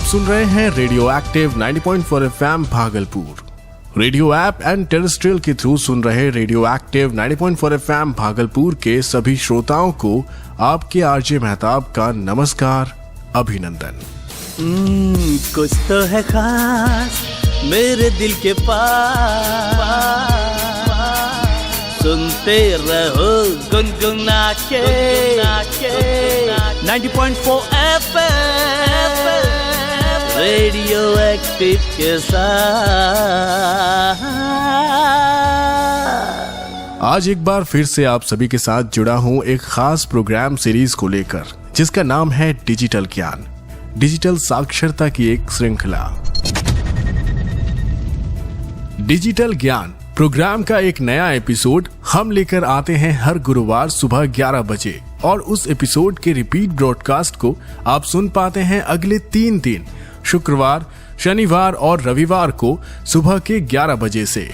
सुन रहे हैं radio Active 90.4 FM Bhagalpur. Radio app and terrestrial के थ्रू सुन रहे रेडियो एक्टिव 90.4 FM भागलपुर के सभी श्रोताओं को आपके आरजे मेहताब का नमस्कार, अभिनंदन। कुछ तो है खास मेरे दिल के पास, सुनते रहो गुनगुना के 90.4 FM रेडियो एक्टिव के साथ। आज एक बार फिर से आप सभी के साथ जुड़ा हूं एक खास प्रोग्राम सीरीज को लेकर, जिसका नाम है डिजिटल ज्ञान, डिजिटल साक्षरता की एक श्रृंखला। डिजिटल ज्ञान प्रोग्राम का एक नया एपिसोड हम लेकर आते हैं हर गुरुवार सुबह 11 बजे, और उस एपिसोड के रिपीट ब्रॉडकास्ट को आप सुन पाते हैं अगले 3 दिन, शुक्रवार, शनिवार और रविवार को सुबह के 11 बजे से।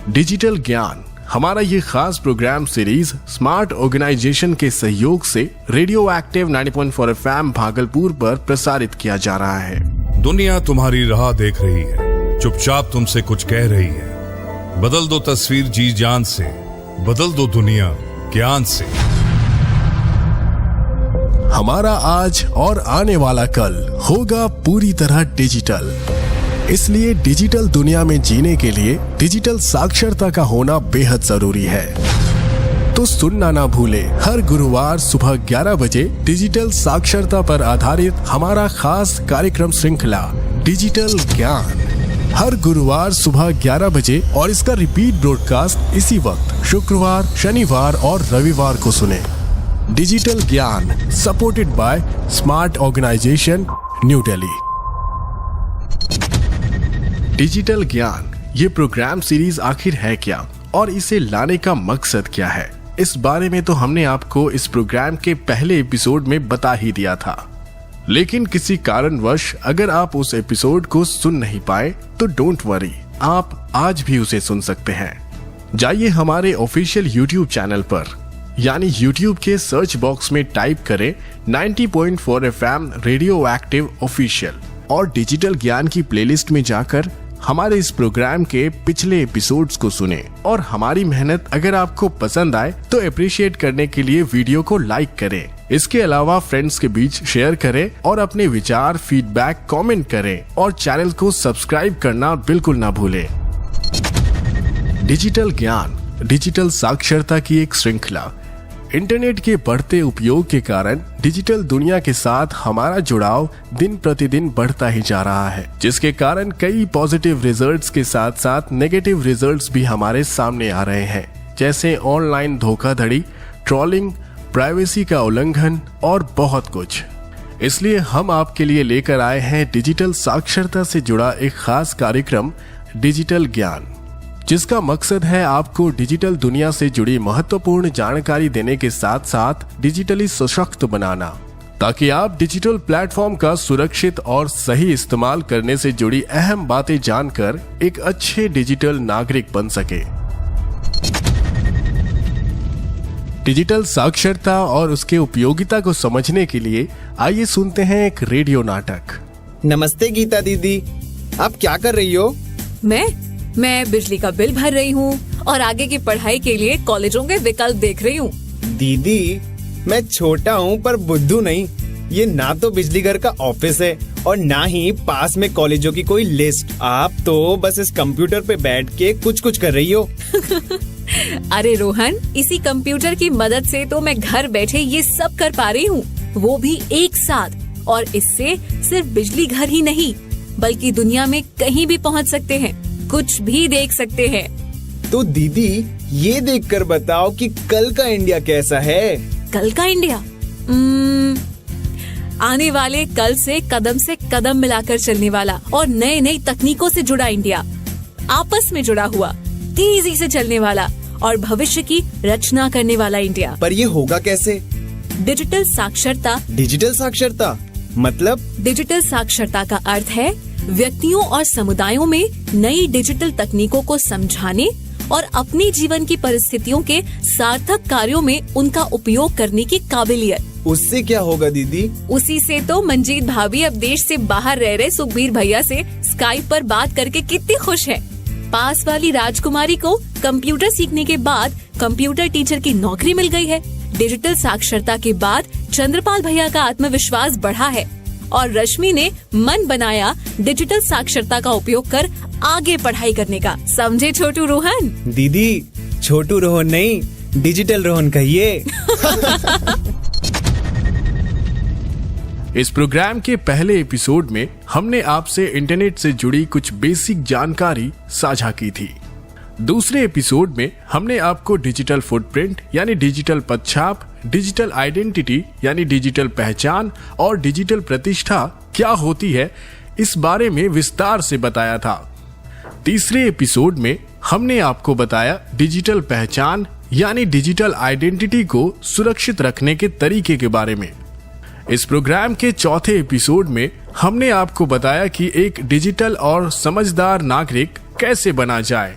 डिजिटल ज्ञान हमारा ये खास प्रोग्राम सीरीज स्मार्ट ऑर्गेनाइजेशन के सहयोग से रेडियो एक्टिव 90.4 FM भागलपुर पर प्रसारित किया जा रहा है। दुनिया तुम्हारी राह देख रही है, चुपचाप तुमसे कुछ कह रही है। बदल दो तस्वीर जी जान से, बदल दो दुनिया ज्ञान से। हमारा आज और आने वाला कल होगा पूरी तरह डिजिटल। इसलिए डिजिटल दुनिया में जीने के लिए डिजिटल साक्षरता का होना बेहद जरूरी है। तो सुनना ना भूले हर गुरुवार सुबह 11 बजे डिजिटल साक्षरता पर आधारित हमारा खास कार्यक्रम श्रृंखला डिजिटल ज्ञान, हर गुरुवार सुबह 11 बजे, और इसका रिपीट ब्रॉडकास्ट इसी वक्त शुक्रवार, शनिवार और रविवार को सुने। Digital Gyan supported by smart organisation, new Delhi. Digital Gyan ये प्रोग्राम सीरीज आखिर है क्या और इसे लाने का मकसद क्या है, इस बारे में तो हमने आपको इस प्रोग्राम के पहले एपिसोड में बता ही दिया था। लेकिन किसी कारणवश अगर आप उस एपिसोड को सुन नहीं पाए तो डोंट वरी, आप आज भी उसे सुन सकते हैं। जाइए हमारे ऑफिशियल यूट्यूब चैनल पर, यानी यूट्यूब के सर्च बॉक्स में टाइप करें 90.4 FM रेडियो एक्टिव ऑफिशियल, और डिजिटल ज्ञान की प्लेलिस्ट में जाकर हमारे इस प्रोग्राम के पिछले एपिसोड्स को सुने। और हमारी मेहनत अगर आपको पसंद आए तो अप्रिशिएट करने के लिए वीडियो को लाइक करें। इसके अलावा फ्रेंड्स के बीच शेयर करें और अपने विचार, फीडबैक कमेंट करें, और चैनल को सब्सक्राइब करना बिल्कुल ना भूलें। डिजिटल ज्ञान डिजिटल साक्षरता की एक श्रृंखला। इंटरनेट के बढ़ते उपयोग के कारण डिजिटल दुनिया के साथ हमारा जुड़ाव दिन प्रतिदिन बढ़ता ही जा रहा है, जिसके कारण कई पॉजिटिव रिजल्ट्स के साथ साथ नेगेटिव रिजल्ट्स भी हमारे सामने आ रहे हैं, जैसे ऑनलाइन धोखाधड़ी, ट्रोलिंग, प्राइवेसी का उल्लंघन और बहुत कुछ। इसलिए हम आपके लिए लेकर आए हैं डिजिटल साक्षरता से जुड़ा एक खास कार्यक्रम डिजिटल ज्ञान, जिसका मकसद है आपको डिजिटल दुनिया से जुड़ी महत्वपूर्ण जानकारी देने के साथ साथ डिजिटली सशक्त बनाना, ताकि आप डिजिटल प्लेटफॉर्म का सुरक्षित और सही इस्तेमाल करने से जुड़ी अहम बातें जानकर एक अच्छे डिजिटल नागरिक बन सके। डिजिटल साक्षरता और उसके उपयोगिता को समझने के लिए आइए सुनते हैं एक रेडियो नाटक। नमस्ते गीता दीदी, आप क्या कर रही हो? मैं बिजली का बिल भर रही हूँ और आगे की पढ़ाई के लिए कॉलेजों के विकल्प देख रही हूँ। दीदी, मैं छोटा हूँ पर बुद्धू नहीं। ये ना तो बिजली घर का ऑफिस है और ना ही पास में कॉलेजों की कोई लिस्ट। आप तो बस इस कंप्यूटर पे बैठ के कुछ कर रही हो। अरे रोहन, इसी कंप्यूटर की मदद से तो मैं घर बैठे ये सब कर पा रही हूँ, वो भी एक साथ। और इससे सिर्फ बिजली घर ही नहीं बल्कि दुनिया में कहीं भी पहुँच सकते हैं, कुछ भी देख सकते हैं। तो दीदी, ये देखकर बताओ कि कल का इंडिया कैसा है? कल का इंडिया आने वाले कल से कदम मिलाकर चलने वाला और नई नई तकनीकों से जुड़ा इंडिया, आपस में जुड़ा हुआ, तेजी से चलने वाला और भविष्य की रचना करने वाला इंडिया। पर ये होगा कैसे? डिजिटल साक्षरता। डिजिटल साक्षरता मतलब? डिजिटल साक्षरता का अर्थ है व्यक्तियों और समुदायों में नई डिजिटल तकनीकों को समझाने और अपने जीवन की परिस्थितियों के सार्थक कार्यों में उनका उपयोग करने की काबिलियत। उससे क्या होगा दीदी? उसी से तो मंजीत भाभी अब देश से बाहर रह रहे सुखबीर भैया से स्काइप पर बात करके कितनी खुश है। पास वाली राजकुमारी को कंप्यूटर सीखने के बाद कंप्यूटर टीचर की नौकरी मिल गई है। डिजिटल साक्षरता के बाद चंद्रपाल भैया का आत्मविश्वास बढ़ा है और रश्मि ने मन बनाया डिजिटल साक्षरता का उपयोग कर आगे पढ़ाई करने का। समझे छोटू रोहन? दीदी छोटू रोहन नहीं, डिजिटल रोहन कहिए। इस प्रोग्राम के पहले एपिसोड में हमने आपसे इंटरनेट से जुड़ी कुछ बेसिक जानकारी साझा की थी। दूसरे एपिसोड में हमने आपको डिजिटल फुटप्रिंट यानी डिजिटल पदछाप, डिजिटल आइडेंटिटी यानी डिजिटल पहचान और डिजिटल प्रतिष्ठा क्या होती है इस बारे में विस्तार से बताया था। तीसरे एपिसोड में हमने आपको बताया डिजिटल पहचान यानी डिजिटल आइडेंटिटी को सुरक्षित रखने के तरीके के बारे में। इस प्रोग्राम के चौथे एपिसोड में हमने आपको बताया कि एक डिजिटल और समझदार नागरिक कैसे बना जाए।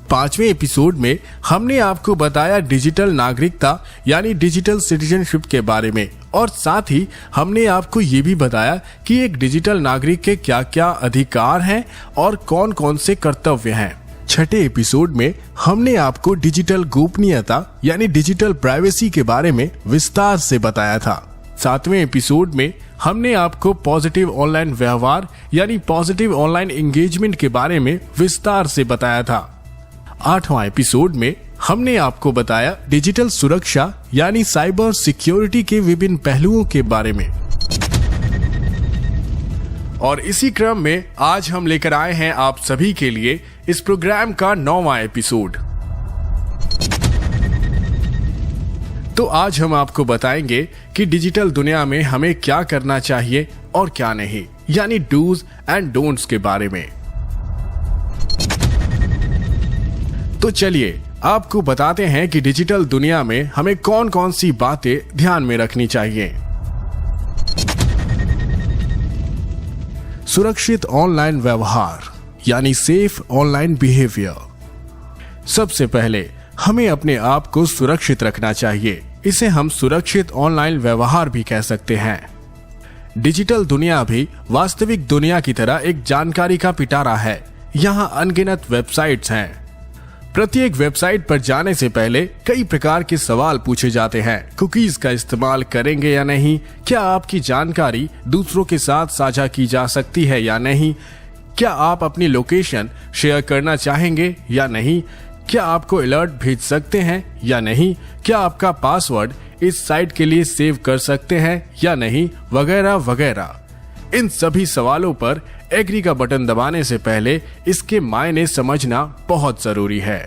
पांचवें एपिसोड में हमने आपको बताया डिजिटल नागरिकता यानी डिजिटल सिटीजनशिप के बारे में और साथ ही हमने आपको ये भी बताया कि एक डिजिटल नागरिक के क्या क्या अधिकार हैं और कौन कौन से कर्तव्य हैं। छठे एपिसोड में हमने आपको डिजिटल गोपनीयता यानी डिजिटल प्राइवेसी के बारे में विस्तार से बताया था। सातवें एपिसोड में हमने आपको पॉजिटिव ऑनलाइन व्यवहार यानी पॉजिटिव ऑनलाइन एंगेजमेंट के बारे में विस्तार से बताया था। आठवां एपिसोड में हमने आपको बताया डिजिटल सुरक्षा यानी साइबर सिक्योरिटी के विभिन्न पहलुओं के बारे में। और इसी क्रम में आज हम लेकर आए हैं आप सभी के लिए इस प्रोग्राम का 9वां एपिसोड। तो आज हम आपको बताएंगे कि डिजिटल दुनिया में हमें क्या करना चाहिए और क्या नहीं, यानी डूज एंड डोंट्स के बारे में। तो चलिए आपको बताते हैं कि डिजिटल दुनिया में हमें कौन कौन सी बातें ध्यान में रखनी चाहिए। सुरक्षित ऑनलाइन व्यवहार यानी सेफ ऑनलाइन बिहेवियर। सबसे पहले हमें अपने आप को सुरक्षित रखना चाहिए। इसे हम सुरक्षित ऑनलाइन व्यवहार भी कह सकते हैं। डिजिटल दुनिया भी वास्तविक दुनिया की तरह एक जानकारी का पिटारा है। यहाँ अनगिनत वेबसाइट्स हैं। प्रत्येक वेबसाइट पर जाने से पहले कई प्रकार के सवाल पूछे जाते हैं। कुकीज का इस्तेमाल करेंगे या नहीं? क्या आपकी जानकारी दूसरों के साथ साझा की जा सकती है या नहीं? क्या आप अपनी लोकेशन शेयर करना चाहेंगे या नहीं? क्या आपको अलर्ट भेज सकते हैं या नहीं? क्या आपका पासवर्ड इस साइट के लिए सेव कर सकते हैं या नहीं? वगैरह वगैरह। इन सभी सवालों पर एग्री का बटन दबाने से पहले इसके मायने समझना बहुत जरूरी है।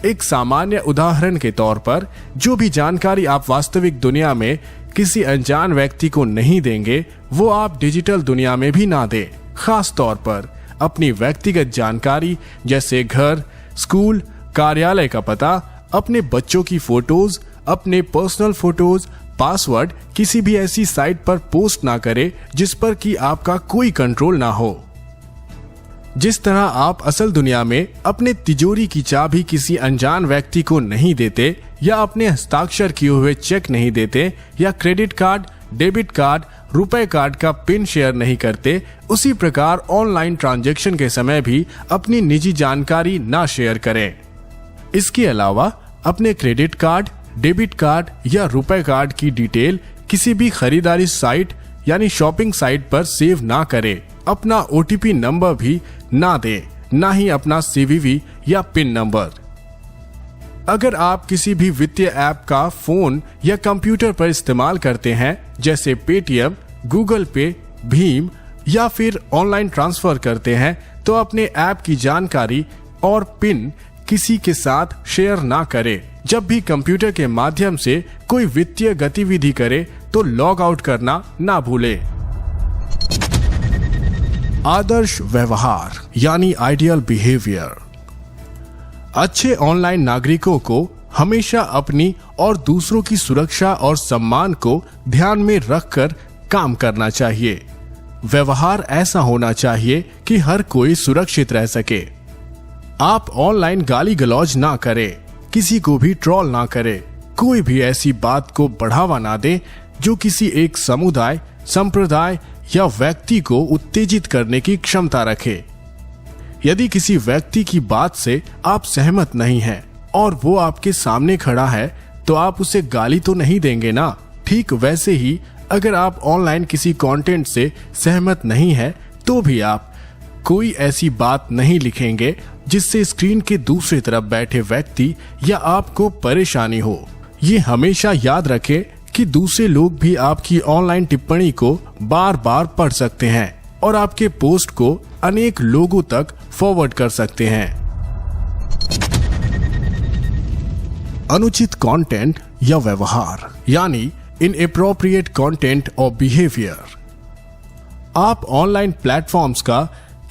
एक सामान्य उदाहरण के तौर पर जो भी जानकारी आप वास्तविक दुनिया में किसी अनजान व्यक्ति को नहीं देंगे वो आप डिजिटल दुनिया में भी ना दें। खास तौर पर अपनी व्यक्तिगत जानकारी जैसे घर, स्कूल, कार्यालय का पता, अपने बच्चों की फोटोज, अपने पर्सनल फोटोज, पासवर्ड किसी भी ऐसी साइट पर पोस्ट ना करें जिस पर कि आपका कोई कंट्रोल ना हो। जिस तरह आप असल दुनिया में अपने तिजोरी की चाबी किसी अनजान व्यक्ति को नहीं देते या अपने हस्ताक्षर किए हुए चेक नहीं देते या क्रेडिट कार्ड, डेबिट कार्ड, रुपए कार्ड का पिन शेयर नहीं करते, उसी प्रकार ऑनलाइन ट्रांजैक्शन के समय भी अपनी निजी जानकारी ना शेयर करें। इसके अलावा अपने क्रेडिट कार्ड, डेबिट कार्ड या रुपए कार्ड की डिटेल किसी भी खरीदारी साइट यानी शॉपिंग साइट पर सेव ना करें। अपना OTP नंबर भी ना दें, ना ही अपना CVV या पिन नंबर। अगर आप किसी भी वित्तीय ऐप का फोन या कंप्यूटर पर इस्तेमाल करते हैं जैसे पेटीएम, गूगल पे, भीम या फिर ऑनलाइन ट्रांसफर करते हैं तो अपने ऐप की जानकारी और पिन किसी के साथ शेयर ना करें। जब भी कंप्यूटर के माध्यम से कोई वित्तीय गतिविधि करे तो लॉग आउट करना ना भूलें। आदर्श व्यवहार यानी आइडियल बिहेवियर। अच्छे ऑनलाइन नागरिकों को हमेशा अपनी और दूसरों की सुरक्षा और सम्मान को ध्यान में रखकर काम करना चाहिए। व्यवहार ऐसा होना चाहिए कि हर कोई सुरक्षित रह सके। आप ऑनलाइन गाली गलौज ना करें, किसी को भी ट्रोल ना करें, कोई भी ऐसी बात को बढ़ावा ना दें जो किसी एक समुदाय, संप्रदाय या व्यक्ति को उत्तेजित करने की क्षमता रखे। यदि किसी व्यक्ति की बात से आप सहमत नहीं हैं और वो आपके सामने खड़ा है तो आप उसे गाली तो नहीं देंगे ना। ठीक वैसे ही अगर आप ऑनलाइन किसी कंटेंट से सहमत नहीं है तो भी आप कोई ऐसी बात नहीं लिखेंगे जिससे स्क्रीन के दूसरी तरफ बैठे व्यक्ति या आपको परेशानी हो। ये हमेशा याद रखें कि दूसरे लोग भी आपकी ऑनलाइन टिप्पणी को बार बार पढ़ सकते हैं और आपके पोस्ट को अनेक लोगों तक फॉरवर्ड कर सकते हैं। अनुचित कंटेंट या व्यवहार यानी इनएप्रोप्रिएट कंटेंट और बिहेवियर। आप ऑनलाइन प्लेटफॉर्म्स का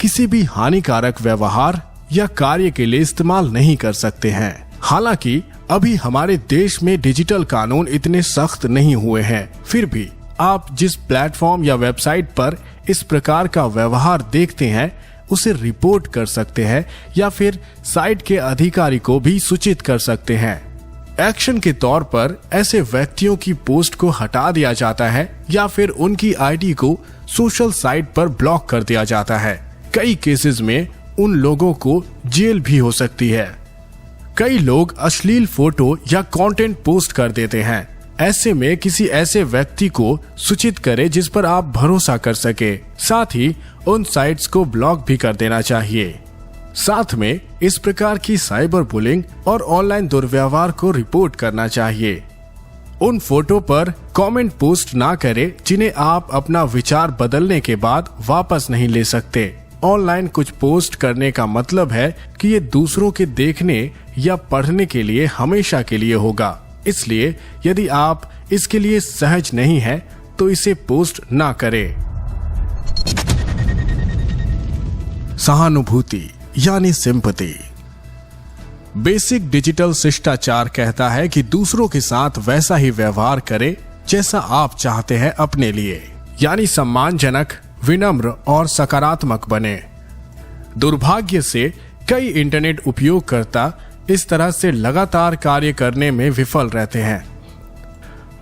किसी भी हानिकारक व्यवहार या कार्य के लिए इस्तेमाल नहीं कर सकते हैं। हालांकि अभी हमारे देश में डिजिटल कानून इतने सख्त नहीं हुए हैं, फिर भी आप जिस प्लेटफॉर्म या वेबसाइट पर इस प्रकार का व्यवहार देखते हैं उसे रिपोर्ट कर सकते हैं या फिर साइट के अधिकारी को भी सूचित कर सकते हैं। एक्शन के तौर पर ऐसे व्यक्तियों की पोस्ट को हटा दिया जाता है या फिर उनकी आईडी को सोशल साइट पर ब्लॉक कर दिया जाता है। कई केसेस में उन लोगों को जेल भी हो सकती है। कई लोग अश्लील फोटो या कंटेंट पोस्ट कर देते हैं। ऐसे में किसी ऐसे व्यक्ति को सूचित करें जिस पर आप भरोसा कर सके। साथ ही उन साइट्स को ब्लॉक भी कर देना चाहिए। साथ में इस प्रकार की साइबर बुलिंग और ऑनलाइन दुर्व्यवहार को रिपोर्ट करना चाहिए। उन फोटो पर कमेंट पोस्ट ना करें जिन्हें आप अपना विचार बदलने के बाद वापस नहीं ले सकते। ऑनलाइन कुछ पोस्ट करने का मतलब है कि ये दूसरों के देखने या पढ़ने के लिए हमेशा के लिए होगा। इसलिए यदि आप इसके लिए सहज नहीं हैं, तो इसे पोस्ट ना करें। सहानुभूति यानी सिंपैथी। बेसिक डिजिटल शिष्टाचार कहता है कि दूसरों के साथ वैसा ही व्यवहार करें जैसा आप चाहते हैं अपने लिए, यानी सम्मानजनक, विनम्र और सकारात्मक बने। दुर्भाग्य से कई इंटरनेट उपयोगकर्ता इस तरह से लगातार कार्य करने में विफल रहते हैं।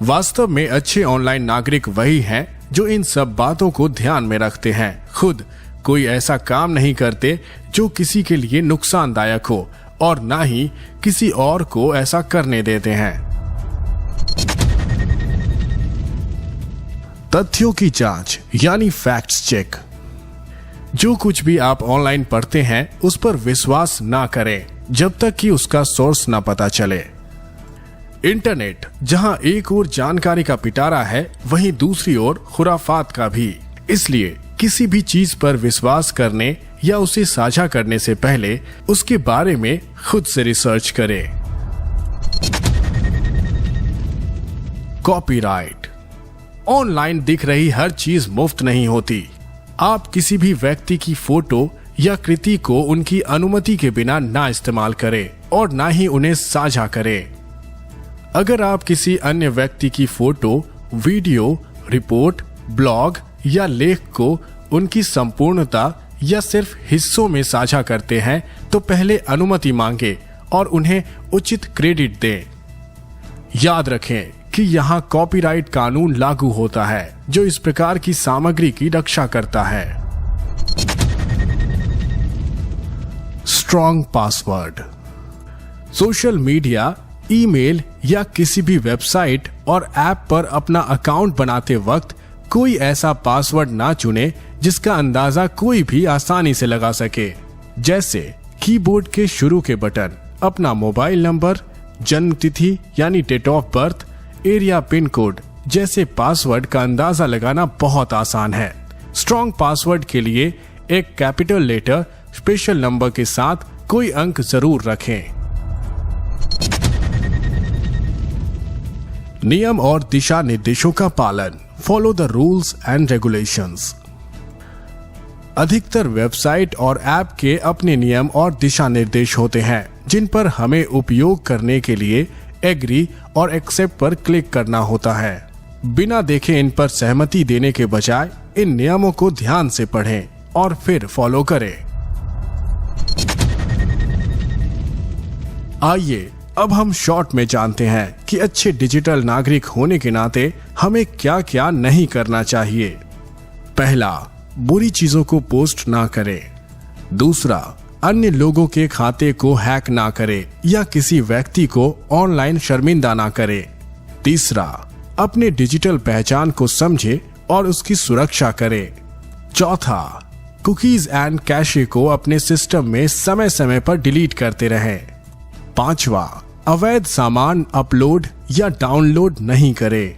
वास्तव में अच्छे ऑनलाइन नागरिक वही हैं जो इन सब बातों को ध्यान में रखते हैं, खुद कोई ऐसा काम नहीं करते जो किसी के लिए नुकसानदायक हो और ना ही किसी और को ऐसा करने देते हैं। तथ्यों की जांच यानी फैक्ट्स चेक। जो कुछ भी आप ऑनलाइन पढ़ते हैं उस पर विश्वास ना करें जब तक कि उसका सोर्स ना पता चले। इंटरनेट जहां एक ओर जानकारी का पिटारा है, वहीं दूसरी ओर खुराफात का भी। इसलिए किसी भी चीज पर विश्वास करने या उसे साझा करने से पहले उसके बारे में खुद से रिसर्च करें। कॉपीराइट। ऑनलाइन दिख रही हर चीज मुफ्त नहीं होती। आप किसी भी व्यक्ति की फोटो या कृति को उनकी अनुमति के बिना ना इस्तेमाल करें और ना ही उन्हें साझा करें। अगर आप किसी अन्य व्यक्ति की फोटो, वीडियो, रिपोर्ट, ब्लॉग या लेख को उनकी संपूर्णता या सिर्फ हिस्सों में साझा करते हैं तो पहले अनुमति मांगे और उन्हें उचित क्रेडिट दें। याद रखें कि यहाँ कॉपीराइट कानून लागू होता है जो इस प्रकार की सामग्री की रक्षा करता है। Strong password. Social media, email या किसी भी वेबसाइट और ऐप पर अपना अकाउंट बनाते वक्त कोई ऐसा पासवर्ड ना चुने जिसका अंदाजा कोई भी आसानी से लगा सके, जैसे कीबोर्ड के शुरू के बटन, अपना मोबाइल नंबर, जन्म तिथि यानी date of birth, area pin code जैसे पासवर्ड का अंदाजा लगाना बहुत आसान है। स्ट्रॉन्ग पासवर्ड के लिए एक कैपिटल लेटर स्पेशल नंबर के साथ कोई अंक जरूर रखें। नियम और दिशा निर्देशों का पालन। Follow the rules and regulations. अधिकतर वेबसाइट और ऐप के अपने नियम और दिशा निर्देश होते हैं जिन पर हमें उपयोग करने के लिए एग्री और एक्सेप्ट पर क्लिक करना होता है। बिना देखे इन पर सहमति देने के बजाय इन नियमों को ध्यान से पढ़ें और फिर फॉलो करें। आइए अब हम शॉर्ट में जानते हैं कि अच्छे डिजिटल नागरिक होने के नाते हमें क्या क्या नहीं करना चाहिए। पहला, बुरी चीजों को पोस्ट ना करें। दूसरा, अन्य लोगों के खाते को हैक ना करें या किसी व्यक्ति को ऑनलाइन शर्मिंदा ना करें। तीसरा, अपने डिजिटल पहचान को समझे और उसकी सुरक्षा करें। चौथा, कुकीज एंड कैशे को अपने सिस्टम में समय समय पर डिलीट करते रहें। पांचवा, अवैध सामान अपलोड या डाउनलोड नहीं करें।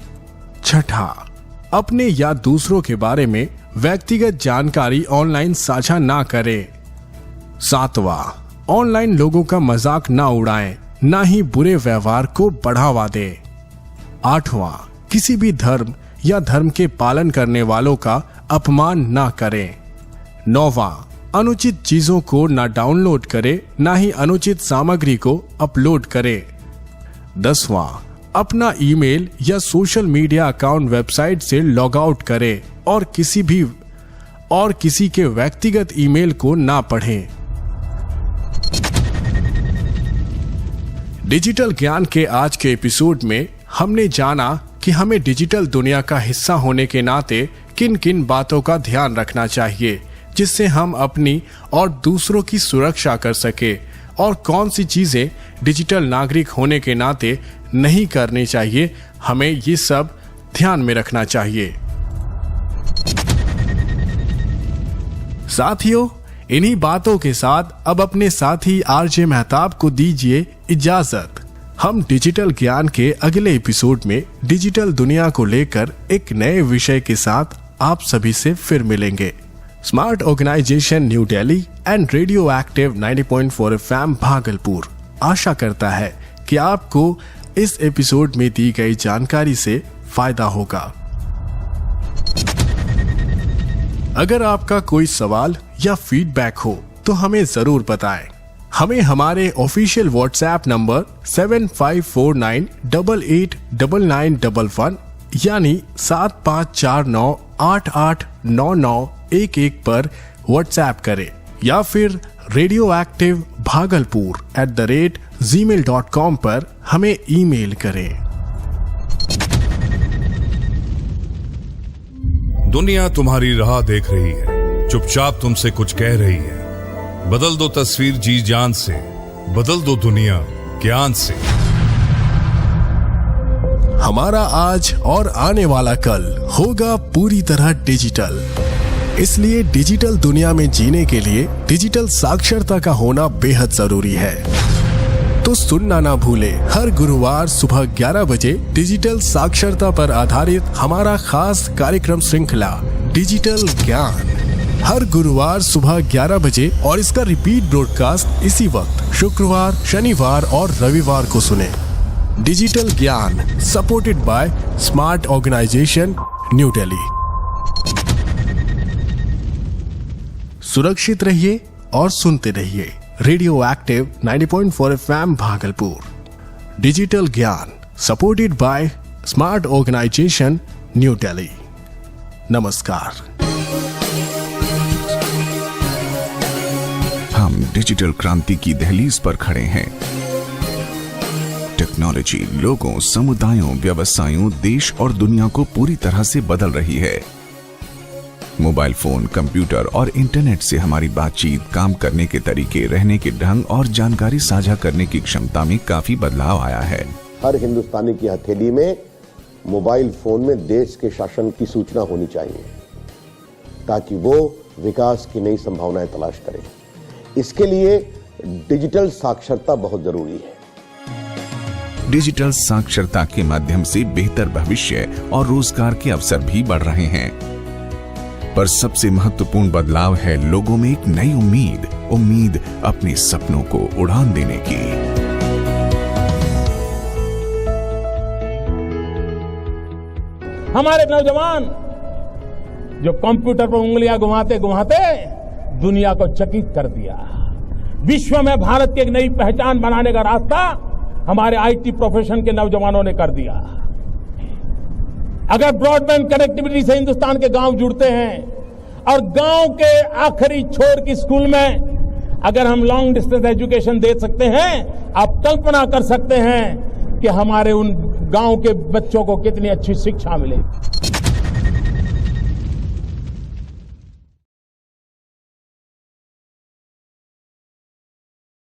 छठा, अपने या दूसरों के बारे में व्यक्तिगत जानकारी ऑनलाइन साझा ना करें। सातवां, ऑनलाइन लोगों का मजाक ना उड़ाएं, ना ही बुरे व्यवहार को बढ़ावा दें। आठवां, किसी भी धर्म या धर्म के पालन करने वालों का अपमान ना करें। नौवां, अनुचित चीजों को ना डाउनलोड करें, ना ही अनुचित सामग्री को अपलोड करें। 10वां, अपना ईमेल या सोशल मीडिया अकाउंट वेबसाइट से लॉग आउट करें और किसी के व्यक्तिगत ईमेल को ना पढ़ें। डिजिटल ज्ञान के आज के एपिसोड में हमने जाना कि हमें डिजिटल दुनिया का हिस्सा होने के नाते किन किन बातों का ध्यान रखना चाहिए जिससे हम अपनी और दूसरों की सुरक्षा कर सके, और कौन सी चीजें डिजिटल नागरिक होने के नाते नहीं करनी चाहिए। हमें ये सब ध्यान में रखना चाहिए। साथियों, इन्हीं बातों के साथ अब अपने साथी आरजे मेहताब को दीजिए इजाजत। हम डिजिटल ज्ञान के अगले एपिसोड में डिजिटल दुनिया को लेकर एक नए विषय के साथ आप सभी से फिर मिलेंगे। Smart organisation new Delhi and Radio Active 90.4 FM Bhagalpur आशा करता है कि आपको इस एपिसोड में दी गई जानकारी से फायदा होगा। अगर आपका कोई सवाल या फीडबैक हो तो हमें जरूर बताएं। हमें हमारे ऑफिशियल व्हाट्सएप नंबर 7549889911 यानी 7549889911 पर व्हाट्सएप करें या फिर radioactiveBhagalpur@gmail.com पर हमें ईमेल करें। दुनिया तुम्हारी राह देख रही है, चुपचाप तुमसे कुछ कह रही है। बदल दो तस्वीर जी जान से, बदल दो दुनिया ज्ञान से। हमारा आज और आने वाला कल होगा पूरी तरह डिजिटल। इसलिए डिजिटल दुनिया में जीने के लिए डिजिटल साक्षरता का होना बेहद जरूरी है। तो सुनना ना भूले, हर गुरुवार सुबह 11 बजे डिजिटल साक्षरता पर आधारित हमारा खास कार्यक्रम श्रृंखला डिजिटल ज्ञान, हर गुरुवार सुबह 11 बजे, और इसका रिपीट ब्रॉडकास्ट इसी वक्त शुक्रवार, शनिवार और रविवार को सुने। Digital Gyan supported by smart organisation new Delhi. सुरक्षित रहिए और सुनते रहिए Radio Active 90.4 FM Bhagalpur. Digital Gyan supported by smart organisation new Delhi. नमस्कार। हम डिजिटल क्रांति की दहलीज पर खड़े हैं। टेक्नोलॉजी लोगों, समुदायों, व्यवसायों, देश और दुनिया को पूरी तरह से बदल रही है। मोबाइल फोन, कंप्यूटर और इंटरनेट से हमारी बातचीत, काम करने के तरीके, रहने के ढंग और जानकारी साझा करने की क्षमता में काफी बदलाव आया है। हर हिंदुस्तानी की हथेली में मोबाइल फोन में देश के शासन की सूचना होनी चाहिए ताकि वो विकास की नई संभावनाएं तलाश करे। इसके लिए डिजिटल साक्षरता बहुत जरूरी है। डिजिटल साक्षरता के माध्यम से बेहतर भविष्य और रोजगार के अवसर भी बढ़ रहे हैं, पर सबसे महत्वपूर्ण बदलाव है लोगों में एक नई उम्मीद अपने सपनों को उड़ान देने की। हमारे नौजवान जो कंप्यूटर पर उंगलियां घुमाते घुमाते दुनिया को चकित कर दिया। विश्व में भारत की एक नई पहचान बनाने का रास्ता हमारे आईटी प्रोफेशन के नौजवानों ने कर दिया। अगर ब्रॉडबैंड कनेक्टिविटी से हिंदुस्तान के गांव जुड़ते हैं और गांव के आखिरी छोर की स्कूल में अगर हम लॉन्ग डिस्टेंस एजुकेशन दे सकते हैं, आप कल्पना कर सकते हैं कि हमारे उन गांव के बच्चों को कितनी अच्छी शिक्षा मिलेगी।